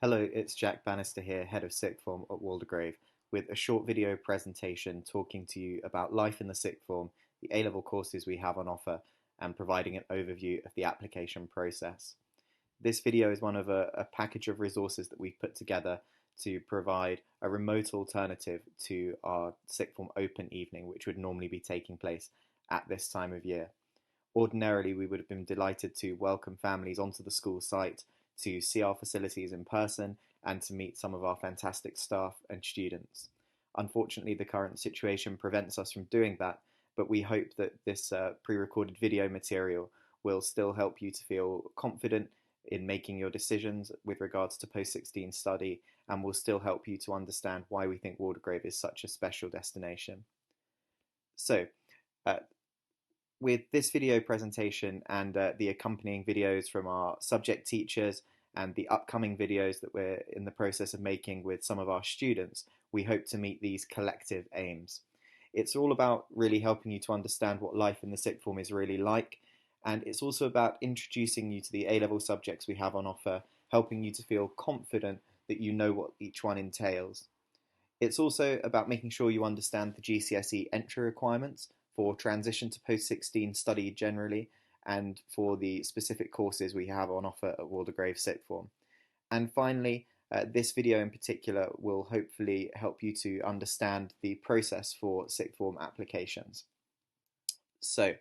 Hello, it's Jack Bannister here, Head of Sixth Form at Waldegrave, with a short video presentation talking to you about life in the sixth form, the A-level courses we have on offer, and providing an overview of the application process. This video is one of a package of resources that we've put together to provide a remote alternative to our sixth form open evening, which would normally be taking place at this time of year. Ordinarily, we would have been delighted to welcome families onto the school site to see our facilities in person and to meet some of our fantastic staff and students. Unfortunately, the current situation prevents us from doing that, but we hope that this pre-recorded video material will still help you to feel confident in making your decisions with regards to post-16 study, and will still help you to understand why we think Waldegrave is such a special destination. So, with this video presentation and the accompanying videos from our subject teachers and the upcoming videos that we're in the process of making with some of our students, we hope to meet these collective aims. It's all about really helping you to understand what life in the sixth form is really like, and it's also about introducing you to the A-level subjects we have on offer, helping you to feel confident that you know what each one entails. It's also about making sure you understand the GCSE entry requirements for transition to post-16 study generally, and for the specific courses we have on offer at Waldegrave Sixth Form. And finally, this video in particular will hopefully help you to understand the process for sixth form applications. So,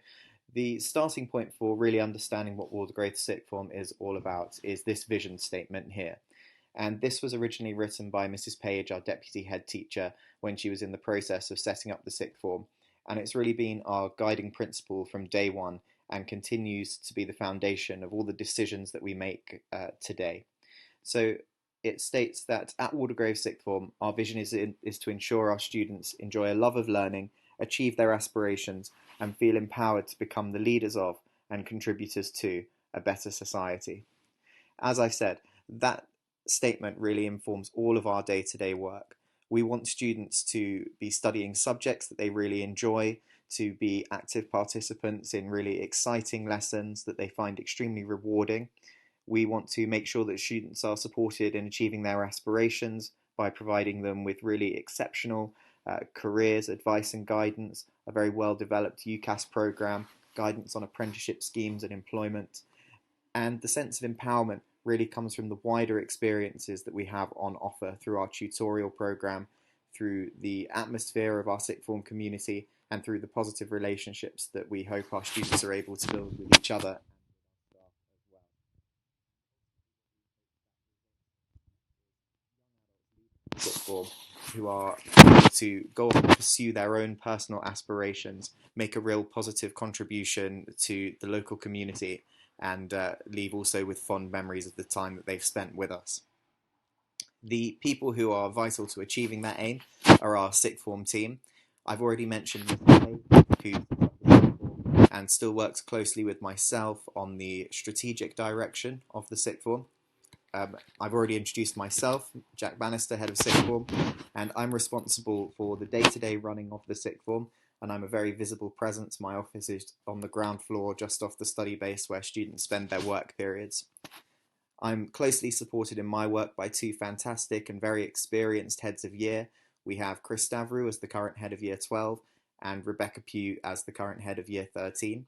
the starting point for really understanding what Waldegrave Sixth Form is all about is this vision statement here. And this was originally written by Mrs. Page, our deputy head teacher, when she was in the process of setting up the sixth form. And it's really been our guiding principle from day one and continues to be the foundation of all the decisions that we make today. So it states that at Waldegrave Sixth Form, our vision is to ensure our students enjoy a love of learning, achieve their aspirations, and feel empowered to become the leaders of and contributors to a better society. As I said, that statement really informs all of our day-to-day work. We want students to be studying subjects that they really enjoy, to be active participants in really exciting lessons that they find extremely rewarding. We want to make sure that students are supported in achieving their aspirations by providing them with really exceptional careers, advice and guidance, a very well-developed UCAS program, guidance on apprenticeship schemes and employment. And the sense of empowerment really comes from the wider experiences that we have on offer through our tutorial program, through the atmosphere of our sixth form community, and through the positive relationships that we hope our students are able to build with each other. Sixth form who are able to go off and pursue their own personal aspirations, make a real positive contribution to the local community, and leave also with fond memories of the time that they've spent with us. The people who are vital to achieving that aim are our sixth form team. I've already mentioned Mr. who and still works closely with myself on the strategic direction of the sixth form. I've already introduced myself, Jack Bannister, Head of Sixth Form, and I'm responsible for the day-to-day running of the sixth form, and I'm a very visible presence. My office is on the ground floor just off the study base where students spend their work periods. I'm closely supported in my work by two fantastic and very experienced heads of year. We have Chris Stavru as the current head of year 12 and Rebecca Pugh as the current head of year 13.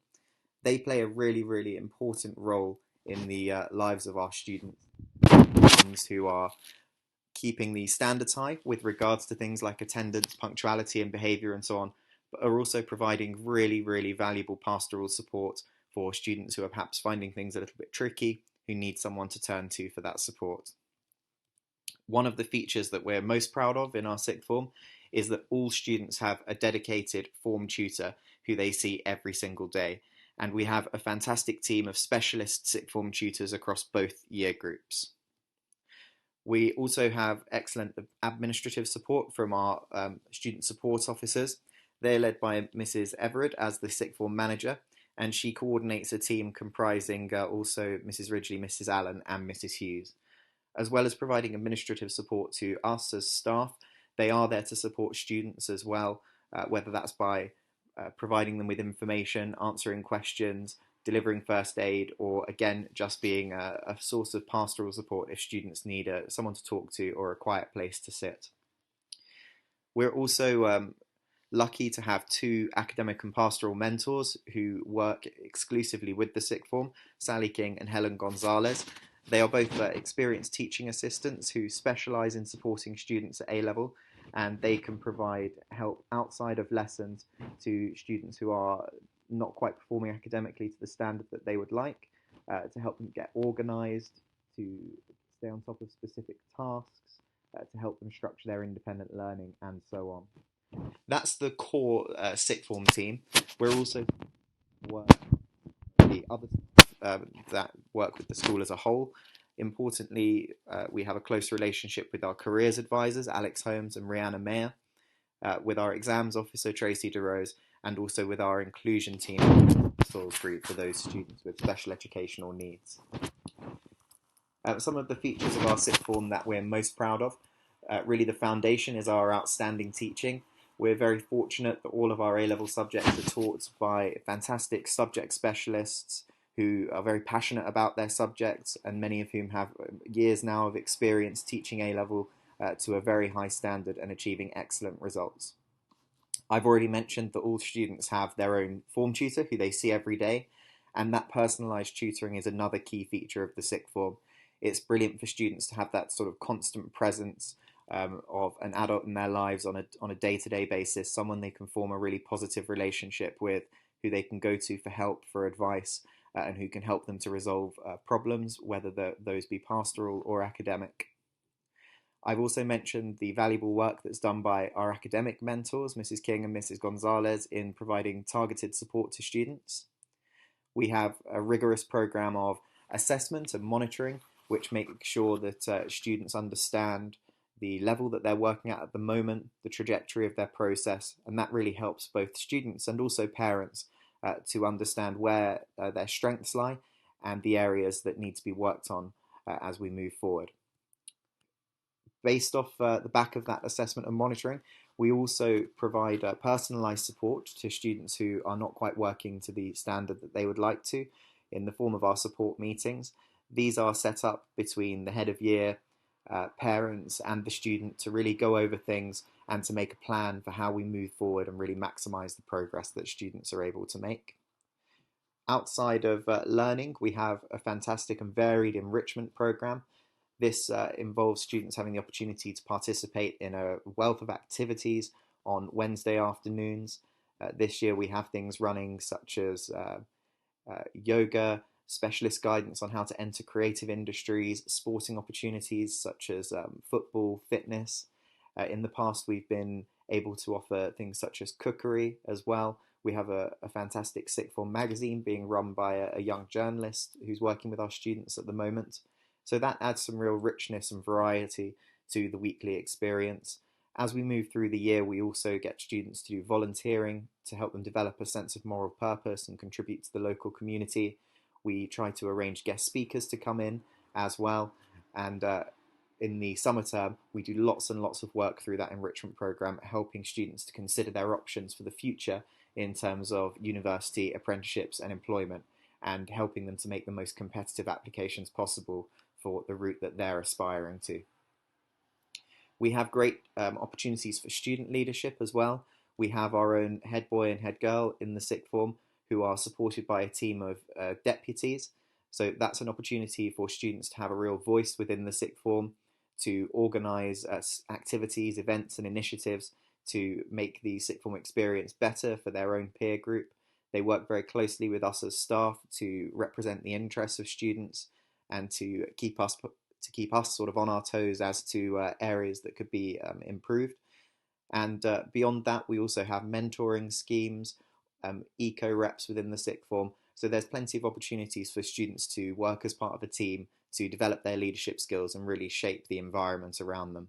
They play a really, really important role in the lives of our students who are keeping the standards high with regards to things like attendance, punctuality and behaviour and so on, but are also providing really, really valuable pastoral support for students who are perhaps finding things a little bit tricky, who need someone to turn to for that support. One of the features that we're most proud of in our sixth form is that all students have a dedicated form tutor who they see every single day. And we have a fantastic team of specialist sixth form tutors across both year groups. We also have excellent administrative support from our student support officers. They're led by Mrs. Everard as the sixth form manager, and she coordinates a team comprising also Mrs. Ridgely, Mrs. Allen and Mrs. Hughes. As well as providing administrative support to us as staff, they are there to support students as well, whether that's by providing them with information, answering questions, delivering first aid, or again, just being a source of pastoral support if students need someone to talk to or a quiet place to sit. We're also lucky to have two academic and pastoral mentors who work exclusively with the sixth form, Sally King and Helen Gonzalez. They are both experienced teaching assistants who specialise in supporting students at A-level, and they can provide help outside of lessons to students who are not quite performing academically to the standard that they would like, to help them get organised, to stay on top of specific tasks, to help them structure their independent learning, and so on. That's the core sixth form team. We're also the other that work with the school as a whole. Importantly, we have a close relationship with our careers advisors, Alex Holmes and Rihanna Mayer, with our exams officer, Tracy DeRose, and also with our inclusion team, Salisbury, for those students with special educational needs. Some of the features of our sixth form that we're most proud of, really the foundation is our outstanding teaching. We're very fortunate that all of our A-level subjects are taught by fantastic subject specialists who are very passionate about their subjects, and many of whom have years now of experience teaching A-level to a very high standard and achieving excellent results. I've already mentioned that all students have their own form tutor who they see every day, and that personalised tutoring is another key feature of the sixth form. It's brilliant for students to have that sort of constant presence of an adult in their lives on a day-to-day basis, someone they can form a really positive relationship with, who they can go to for help, for advice, and who can help them to resolve problems, whether those be pastoral or academic. I've also mentioned the valuable work that's done by our academic mentors, Mrs. King and Mrs. Gonzalez, in providing targeted support to students. We have a rigorous program of assessment and monitoring, which make sure that students understand the level that they're working at the moment, the trajectory of their process, and that really helps both students and also parents to understand where their strengths lie and the areas that need to be worked on as we move forward. Based off the back of that assessment and monitoring, we also provide personalised support to students who are not quite working to the standard that they would like to, in the form of our support meetings. These are set up between the head of year, parents and the student to really go over things and to make a plan for how we move forward and really maximise the progress that students are able to make. Outside of learning, we have a fantastic and varied enrichment programme. This involves students having the opportunity to participate in a wealth of activities on Wednesday afternoons. This year we have things running such as yoga, specialist guidance on how to enter creative industries, sporting opportunities such as football, fitness. In the past we've been able to offer things such as cookery as well. We have a fantastic sixth form magazine being run by a young journalist who's working with our students at the moment. So that adds some real richness and variety to the weekly experience. As we move through the year, we also get students to do volunteering to help them develop a sense of moral purpose and contribute to the local community. We try to arrange guest speakers to come in as well. And in the summer term, we do lots and lots of work through that enrichment program, helping students to consider their options for the future in terms of university, apprenticeships and employment, and helping them to make the most competitive applications possible for the route that they're aspiring to. We have great opportunities for student leadership as well. We have our own head boy and head girl in the sixth form who are supported by a team of deputies. So that's an opportunity for students to have a real voice within the sixth form, to organise activities, events and initiatives to make the sixth form experience better for their own peer group. They work very closely with us as staff to represent the interests of students and to keep us sort of on our toes as to areas that could be improved. And beyond that, we also have mentoring schemes, eco reps within the sixth form. So there's plenty of opportunities for students to work as part of a team to develop their leadership skills and really shape the environment around them.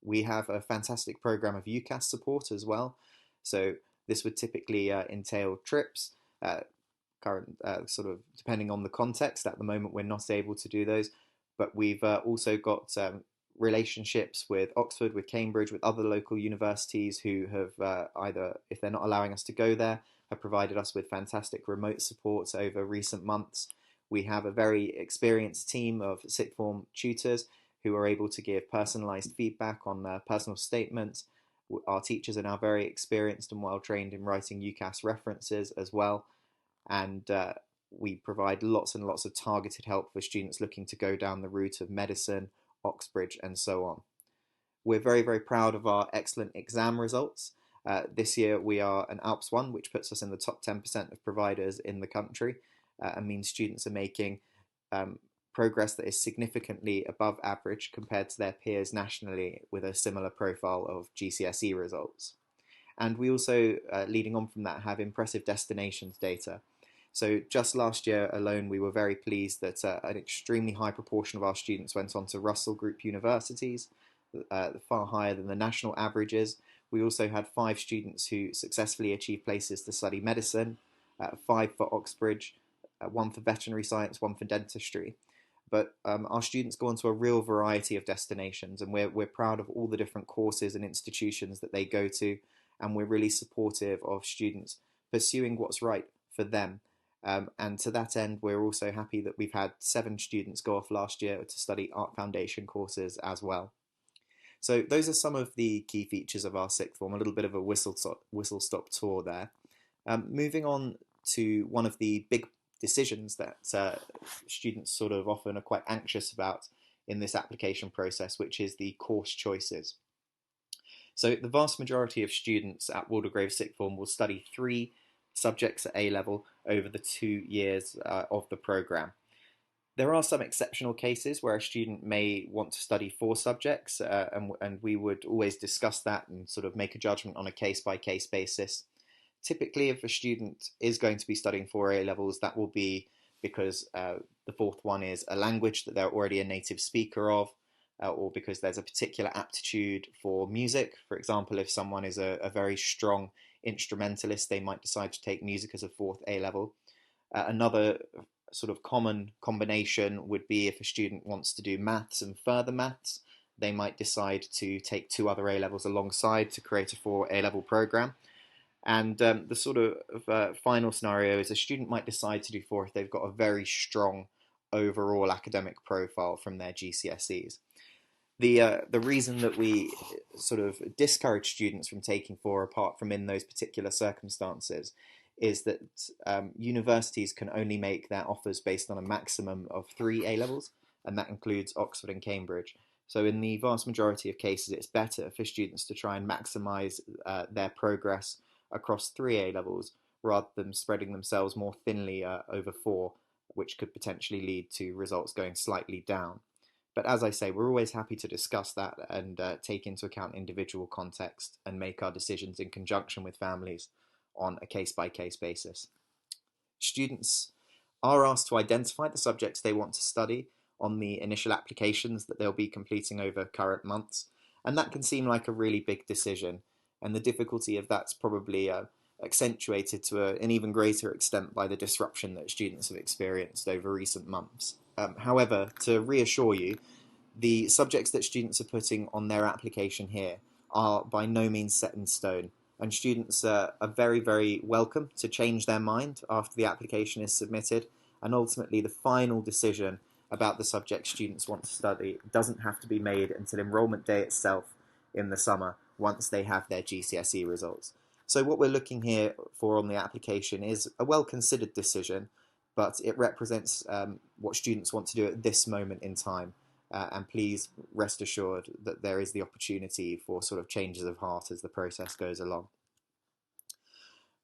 We have a fantastic program of UCAS support as well. So this would typically entail trips, current sort of depending on the context. At the moment, we're not able to do those, but we've also got relationships with Oxford, with Cambridge, with other local universities who have either, if they're not allowing us to go there, have provided us with fantastic remote support over recent months. We have a very experienced team of sixth form tutors who are able to give personalised feedback on personal statements. Our teachers are now very experienced and well trained in writing UCAS references as well, and we provide lots and lots of targeted help for students looking to go down the route of medicine, Oxbridge, and so on. We're very, very proud of our excellent exam results. This year we are an ALPS 1, which puts us in the top 10% of providers in the country, and means students are making progress that is significantly above average compared to their peers nationally with a similar profile of GCSE results. And we also, leading on from that, have impressive destinations data. So just last year alone, we were very pleased that an extremely high proportion of our students went on to Russell Group universities, far higher than the national averages. We also had 5 students who successfully achieved places to study medicine, 5 for Oxbridge, 1 for veterinary science, 1 for dentistry. But our students go on to a real variety of destinations, and we're proud of all the different courses and institutions that they go to, and we're really supportive of students pursuing what's right for them. And to that end, we're also happy that we've had 7 students go off last year to study Art Foundation courses as well. So those are some of the key features of our sixth form, a little bit of a whistle-stop tour there. Moving on to one of the big decisions that students sort of often are quite anxious about in this application process, which is the course choices. So the vast majority of students at Waldegrave Sixth Form will study 3 subjects at A level over the 2 years of the programme. There are some exceptional cases where a student may want to study 4 subjects, and we would always discuss that and sort of make a judgment on a case-by-case basis. Typically, if a student is going to be studying 4 A levels, that will be because the 4th one is a language that they're already a native speaker of, or because there's a particular aptitude for music. For example, if someone is a very strong instrumentalist, they might decide to take music as a 4th A level. Another sort of common combination would be if a student wants to do maths and further maths, they might decide to take 2 other A levels alongside to create a 4 A level program. And the sort of final scenario is a student might decide to do 4 if they've got a very strong overall academic profile from their GCSEs. The reason that we sort of discourage students from taking 4 apart from in those particular circumstances is that universities can only make their offers based on a maximum of 3 A levels, and that includes Oxford and Cambridge. So in the vast majority of cases, it's better for students to try and maximise their progress across 3 A levels rather than spreading themselves more thinly over 4, which could potentially lead to results going slightly down. But as I say, we're always happy to discuss that and take into account individual context and make our decisions in conjunction with families on a case-by-case basis. Students are asked to identify the subjects they want to study on the initial applications that they'll be completing over current months, and that can seem like a really big decision, and the difficulty of that's probably accentuated to an even greater extent by the disruption that students have experienced over recent months. However, to reassure you, the subjects that students are putting on their application here are by no means set in stone, and students are very, very welcome to change their mind after the application is submitted, and ultimately the final decision about the subject students want to study doesn't have to be made until enrolment day itself in the summer, once they have their GCSE results. So what we're looking here for on the application is a well-considered decision, but it represents what students want to do at this moment in time. And please rest assured that there is the opportunity for sort of changes of heart as the process goes along.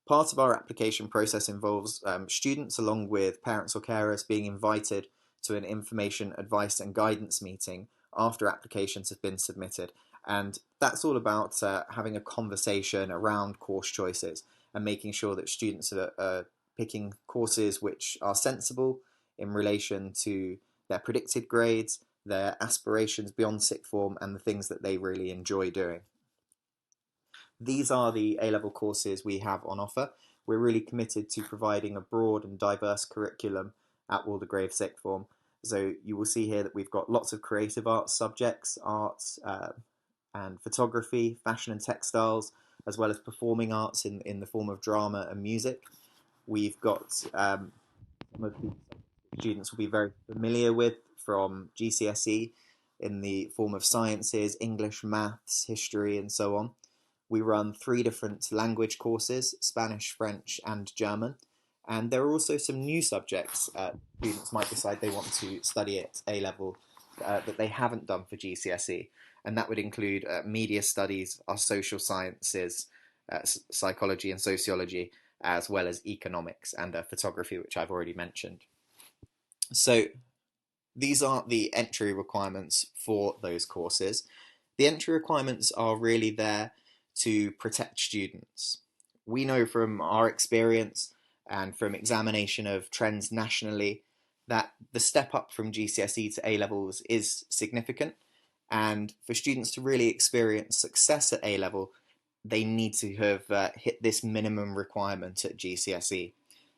Part of our application process involves students, along with parents or carers, being invited to an information, advice and guidance meeting after applications have been submitted. And that's all about having a conversation around course choices and making sure that students are picking courses which are sensible in relation to their predicted grades, their aspirations beyond sixth form, and the things that they really enjoy doing. These are the A-level courses we have on offer. We're really committed to providing a broad and diverse curriculum at Waldegrave Sixth Form. So you will see here that we've got lots of creative arts subjects, arts and photography, fashion and textiles, as well as performing arts in the form of drama and music. We've got some of the students will be very familiar with from GCSE in the form of sciences, English, maths, history, and so on. We run 3 different language courses, Spanish, French, and German. And there are also some new subjects students might decide they want to study at A level that they haven't done for GCSE. And that would include media studies, our social sciences, psychology and sociology, as well as economics and photography, which I've already mentioned. So these are the entry requirements for those courses. The entry requirements are really there to protect students. We know from our experience and from examination of trends nationally that the step up from GCSE to A levels is significant, and for students to really experience success at A level, they need to have hit this minimum requirement at GCSE.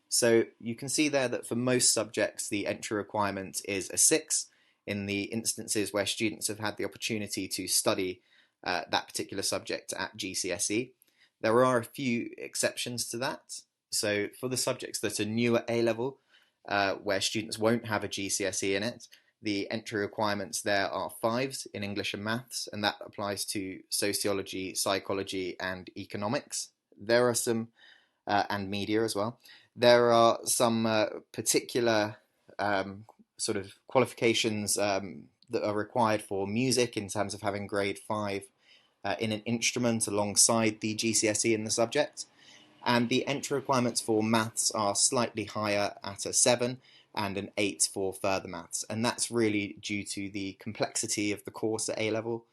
So you can see there that for most subjects the entry requirement is a 6 in the instances where students have had the opportunity to study that particular subject at GCSE. There are a few exceptions to that. So for the subjects that are new at A level, where students won't have a GCSE in it, the entry requirements there are 5s in English and maths, and that applies to sociology, psychology, and economics. There are some, and media as well. There are some particular sort of qualifications that are required for music in terms of having grade 5 in an instrument alongside the GCSE in the subject. And the entry requirements for maths are slightly higher at a 7 and an 8 for further maths. And that's really due to the complexity of the course at A level.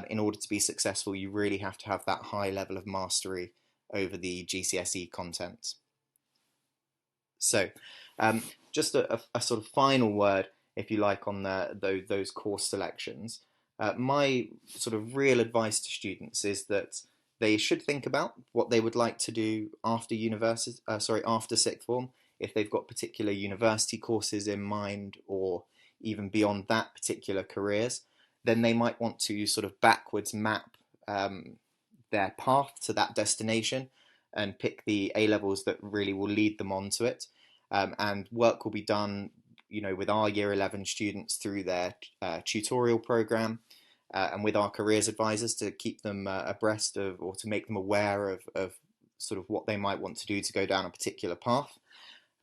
In order to be successful, you really have to have that high level of mastery over the GCSE content. So just a sort of final word, if you like, on those course selections. My sort of real advice to students is that they should think about what they would like to do after after sixth form. If they've got particular university courses in mind, or even beyond that, particular careers, then they might want to sort of backwards map their path to that destination and pick the A levels that really will lead them on to it. And work will be done, with our Year 11 students through their tutorial program, and with our careers advisors to keep them abreast of, or to make them aware of sort of what they might want to do to go down a particular path.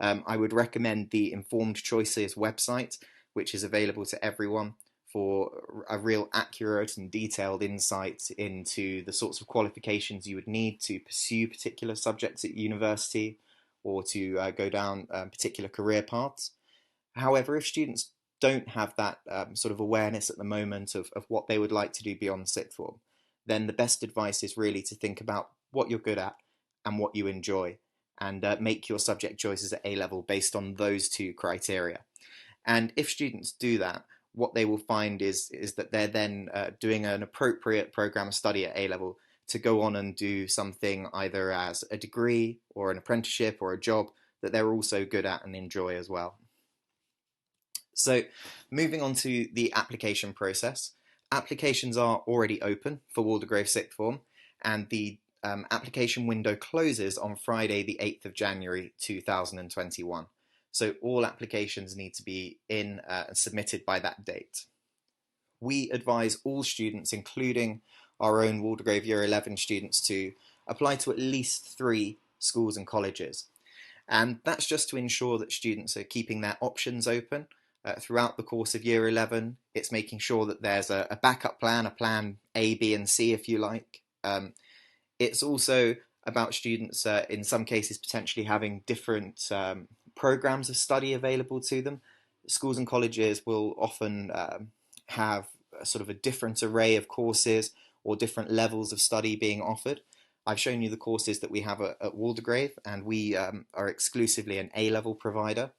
I would recommend the Informed Choices website, which is available to everyone for a real accurate and detailed insight into the sorts of qualifications you would need to pursue particular subjects at university, or to go down particular career paths. However, if students don't have that sort of awareness at the moment of what they would like to do beyond sixth form, then the best advice is really to think about what you're good at and what you enjoy, and make your subject choices at A level based on those 2 criteria. And if students do that, what they will find is that they're then doing an appropriate program of study at A level to go on and do something either as a degree or an apprenticeship or a job that they're also good at and enjoy as well. So moving on to the application process. Applications are already open for Waldegrave Sixth Form, and the application window closes on Friday the 8th of January 2021. So all applications need to be in and submitted by that date. We advise all students, including our own Waldegrave Year 11 students, to apply to at least 3 schools and colleges. And that's just to ensure that students are keeping their options open throughout the course of Year 11. It's making sure that there's a backup plan, a plan A, B, and C, if you like. It's also about students, in some cases, potentially having different programs of study available to them. Schools and colleges will often have sort of a different array of courses or different levels of study being offered. I've shown you the courses that we have at Waldegrave, and we are exclusively an A-level provider.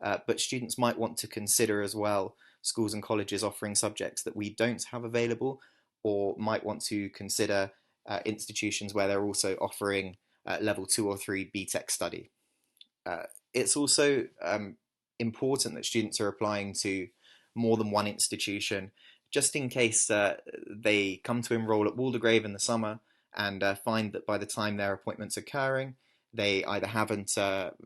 But students might want to consider as well schools and colleges offering subjects that we don't have available, or might want to consider institutions where they're also offering level 2 or 3 BTEC study. It's also important that students are applying to more than one institution, just in case they come to enroll at Waldegrave in the summer and find that by the time their appointment's occurring, they either haven't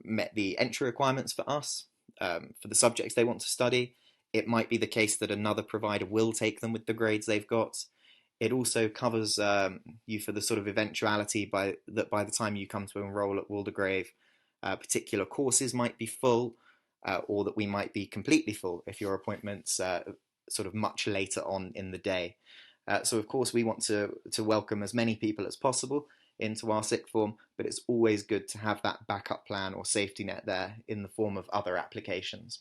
met the entry requirements for us, for the subjects they want to study. It might be the case that another provider will take them with the grades they've got. It also covers you for the sort of eventuality that by the time you come to enroll at Waldegrave, particular courses might be full, or that we might be completely full if your appointment's sort of much later on in the day. So of course we want to welcome as many people as possible into our sixth form, but it's always good to have that backup plan or safety net there in the form of other applications.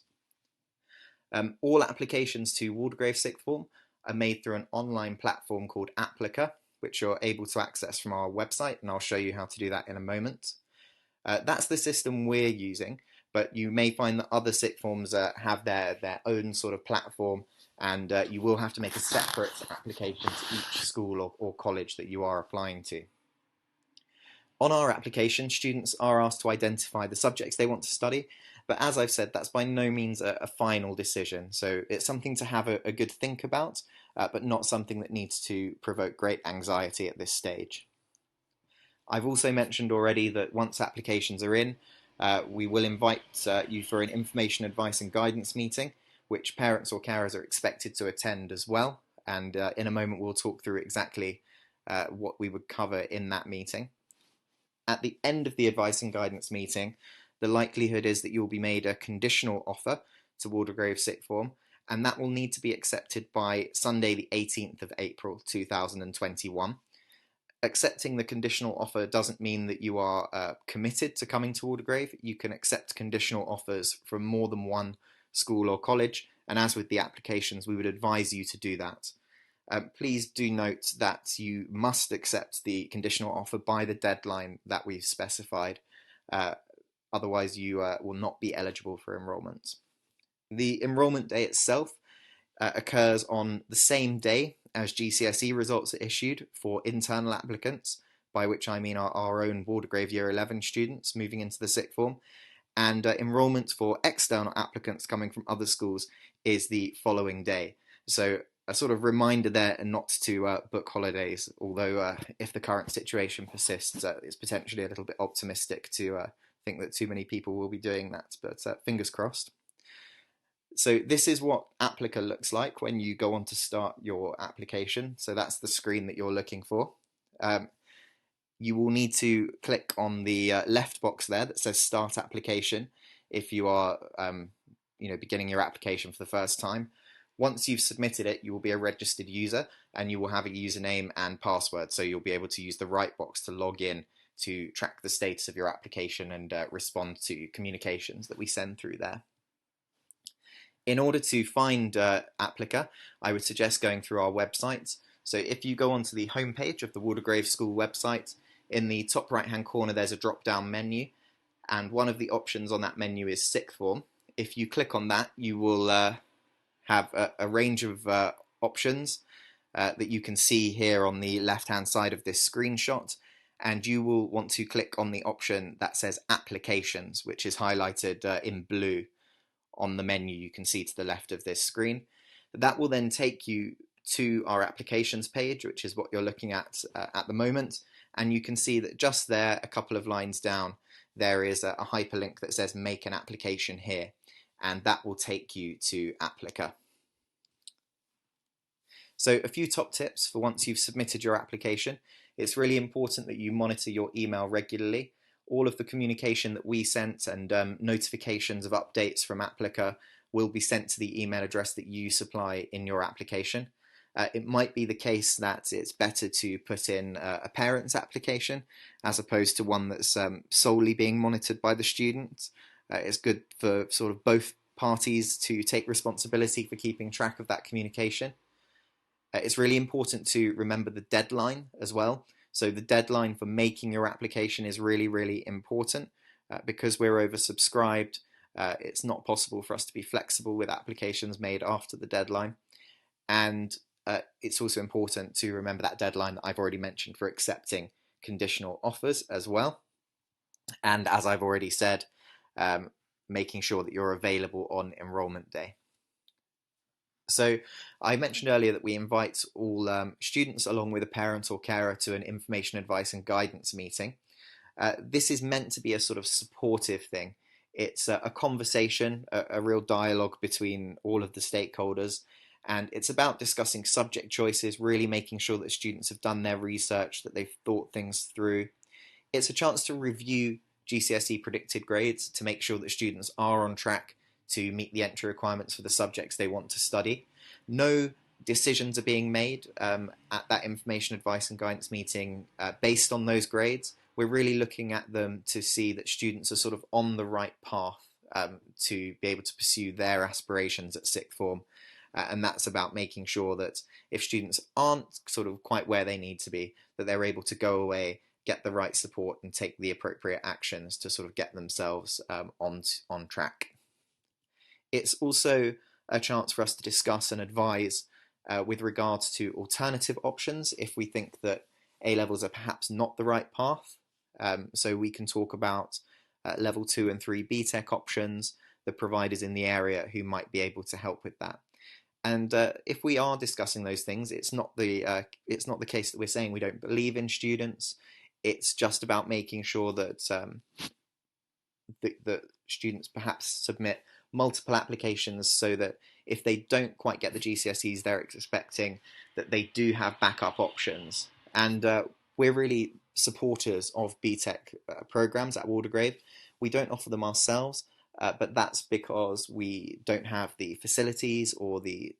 All applications to Waldegrave sixth form are made through an online platform called Applicaa, which you're able to access from our website, and I'll show you how to do that in a moment. That's the system we're using, but you may find that other sixth forms have their own sort of platform, and you will have to make a separate application to each school or college that you are applying to. On our application, students are asked to identify the subjects they want to study, but as I've said, that's by no means a final decision. So it's something to have a good think about, but not something that needs to provoke great anxiety at this stage. I've also mentioned already that once applications are in, we will invite you for an information, advice and guidance meeting, which parents or carers are expected to attend as well. And in a moment, we'll talk through exactly what we would cover in that meeting. At the end of the advice and guidance meeting, the likelihood is that you'll be made a conditional offer to Waldegrave sixth form, and that will need to be accepted by Sunday the 18th of April 2021. Accepting the conditional offer doesn't mean that you are committed to coming to Waldegrave. You can accept conditional offers from more than one school or college, and as with the applications, we would advise you to do that. Please do note that you must accept the conditional offer by the deadline that we've specified. Otherwise, you will not be eligible for enrolment. The enrolment day itself occurs on the same day as GCSE results are issued for internal applicants, by which I mean our own Waldegrave Year 11 students moving into the sixth form, and enrolment for external applicants coming from other schools is the following day. So a sort of reminder there not to book holidays, although if the current situation persists, it's potentially a little bit optimistic to think that too many people will be doing that, but fingers crossed. So this is what Applicaa looks like when you go on to start your application. So that's the screen that you're looking for. You will need to click on the left box there that says Start Application if you are beginning your application for the first time. Once you've submitted it, you will be a registered user and you will have a username and password. So you'll be able to use the right box to log in to track the status of your application and respond to communications that we send through there. In order to find Applicaa, I would suggest going through our website. So if you go onto the homepage of the Waldegrave School website, in the top right hand corner there's a drop down menu, and one of the options on that menu is sixth form. If you click on that, you will have a range of options that you can see here on the left hand side of this screenshot, and you will want to click on the option that says Applications, which is highlighted in blue on the menu you can see to the left of this screen. That will then take you to our applications page, which is what you're looking at the moment, and you can see that just there, a couple of lines down, there is a hyperlink that says Make an Application Here, and that will take you to Applicaa. So a few top tips for once you've submitted your application. It's really important that you monitor your email regularly. All of the communication that we sent and notifications of updates from Applicaa will be sent to the email address that you supply in your application. It might be the case that it's better to put in a parent's application as opposed to one that's solely being monitored by the student. It's good for sort of both parties to take responsibility for keeping track of that communication. It's really important to remember the deadline as well. So the deadline for making your application is really, really important. Because we're oversubscribed, it's not possible for us to be flexible with applications made after the deadline. And it's also important to remember that deadline that I've already mentioned for accepting conditional offers as well. And as I've already said, making sure that you're available on enrolment day. So I mentioned earlier that we invite all students along with a parent or carer to an information, advice and guidance meeting. This is meant to be a sort of supportive thing. It's a conversation, a real dialogue between all of the stakeholders, and it's about discussing subject choices, really making sure that students have done their research, that they've thought things through. It's a chance to review GCSE predicted grades to make sure that students are on track to meet the entry requirements for the subjects they want to study. No decisions are being made at that information, advice and guidance meeting based on those grades. We're really looking at them to see that students are sort of on the right path to be able to pursue their aspirations at sixth form. And that's about making sure that if students aren't sort of quite where they need to be, that they're able to go away, get the right support and take the appropriate actions to sort of get themselves on track. It's also a chance for us to discuss and advise with regards to alternative options if we think that A levels are perhaps not the right path. So we can talk about level 2 and 3 BTEC options, the providers in the area who might be able to help with that. And if we are discussing those things, it's not the case that we're saying we don't believe in students. It's just about making sure that that students perhaps submit multiple applications so that if they don't quite get the GCSEs they're expecting, that they do have backup options. And we're really supporters of BTEC programs at Waldegrave. We don't offer them ourselves, but that's because we don't have the facilities or the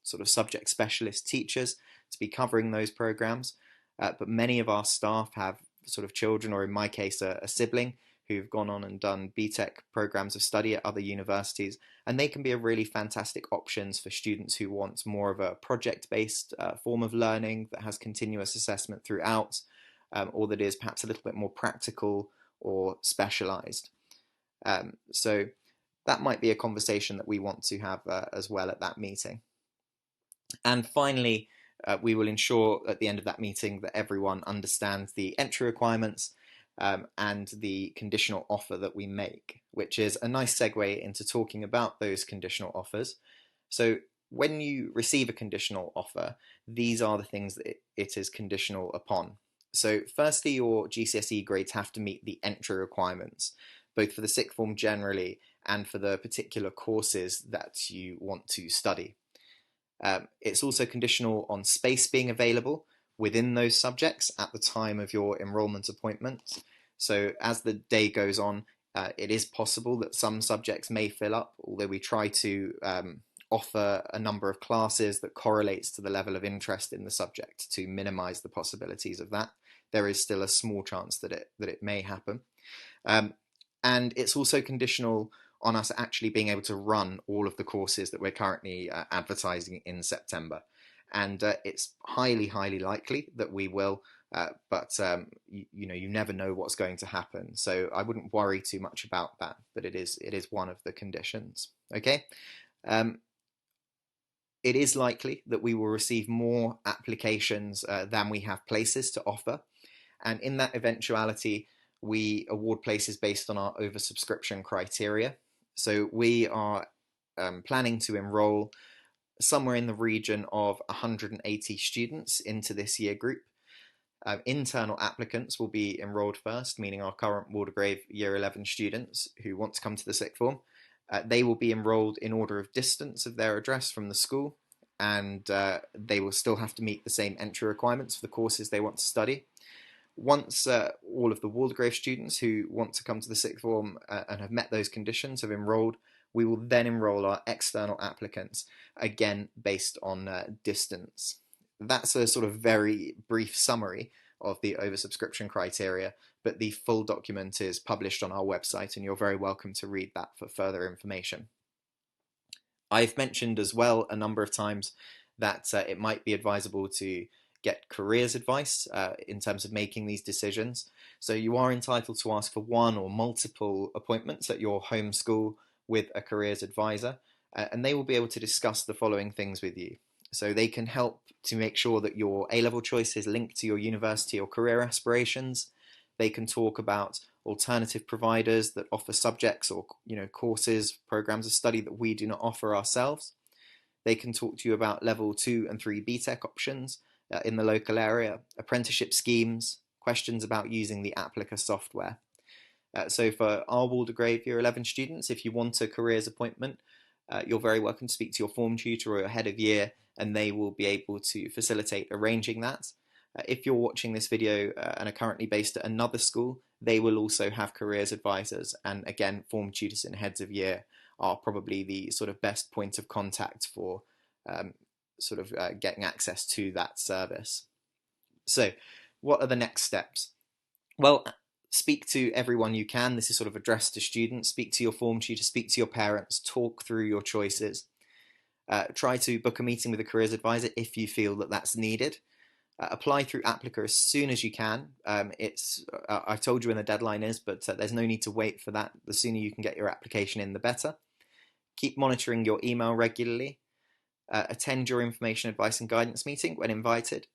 sort of subject specialist teachers to be covering those programs. But many of our staff have sort of children, or in my case, a sibling who've gone on and done BTEC programs of study at other universities, and they can be a really fantastic options for students who want more of a project-based form of learning that has continuous assessment throughout, or that is perhaps a little bit more practical or specialized. So that might be a conversation that we want to have as well at that meeting. And finally, we will ensure at the end of that meeting that everyone understands the entry requirements and the conditional offer that we make, which is a nice segue into talking about those conditional offers. So when you receive a conditional offer, these are the things that it is conditional upon. So firstly, your GCSE grades have to meet the entry requirements, both for the sixth form generally and for the particular courses that you want to study. It's also conditional on space being available within those subjects at the time of your enrolment appointment. So as the day goes on, it is possible that some subjects may fill up, although we try to offer a number of classes that correlates to the level of interest in the subject to minimize the possibilities of that. There is still a small chance that it may happen. And it's also conditional on us actually being able to run all of the courses that we're currently advertising in September. And it's highly, highly likely that we will, but you never know what's going to happen. So I wouldn't worry too much about that, but it is one of the conditions. Okay. It is likely that we will receive more applications than we have places to offer. And in that eventuality, we award places based on our oversubscription criteria. So we are planning to enroll somewhere in the region of 180 students into this year group. Internal applicants will be enrolled first, meaning our current Waldegrave Year 11 students who want to come to the sixth form. They will be enrolled in order of distance of their address from the school, and they will still have to meet the same entry requirements for the courses they want to study. Once all of the Waldegrave students who want to come to the sixth form and have met those conditions have enrolled, we will then enroll our external applicants, again based on distance. That's a sort of very brief summary of the oversubscription criteria, but the full document is published on our website and you're very welcome to read that for further information. I've mentioned as well a number of times that it might be advisable to get careers advice in terms of making these decisions. So you are entitled to ask for one or multiple appointments at your home school with a careers advisor, and they will be able to discuss the following things with you. So they can help to make sure that your A-level choice is linked to your university or career aspirations. They can talk about alternative providers that offer subjects or courses, programs of study that we do not offer ourselves. They can talk to you about level 2 and 3 BTEC options in the local area, apprenticeship schemes, questions about using the Applicaa software. So for our Waldegrave Year 11 students, if you want a careers appointment, you're very welcome to speak to your form tutor or your head of year, and they will be able to facilitate arranging that. If you're watching this video and are currently based at another school, they will also have careers advisors, and again, form tutors and heads of year are probably the sort of best point of contact for getting access to that service. So what are the next steps? Well, speak to everyone you can. This is sort of addressed to students. Speak to your form tutor, speak to your parents, talk through your choices. Try to book a meeting with a careers advisor if you feel that that's needed. Apply through Applicaa as soon as you can. I've told you when the deadline is, but there's no need to wait for that. The sooner you can get your application in, the better. Keep monitoring your email regularly. Attend your information, advice and guidance meeting when invited.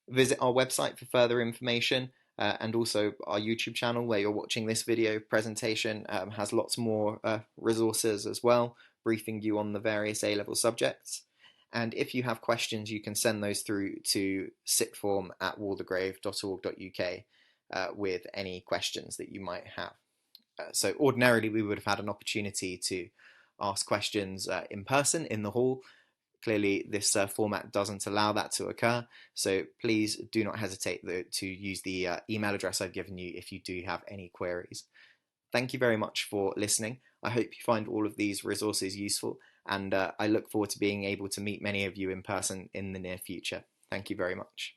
Visit our website for further information, and also our YouTube channel where you're watching this video presentation has lots more resources as well, briefing you on the various A-level subjects. And if you have questions, you can send those through to sixthform@waldegrave.org.uk with any questions that you might have. So ordinarily we would have had an opportunity to ask questions in person in the hall. Clearly this format doesn't allow that to occur, so please do not hesitate to use the email address I've given you if you do have any queries. Thank you very much for listening. I hope you find all of these resources useful, and I look forward to being able to meet many of you in person in the near future. Thank you very much.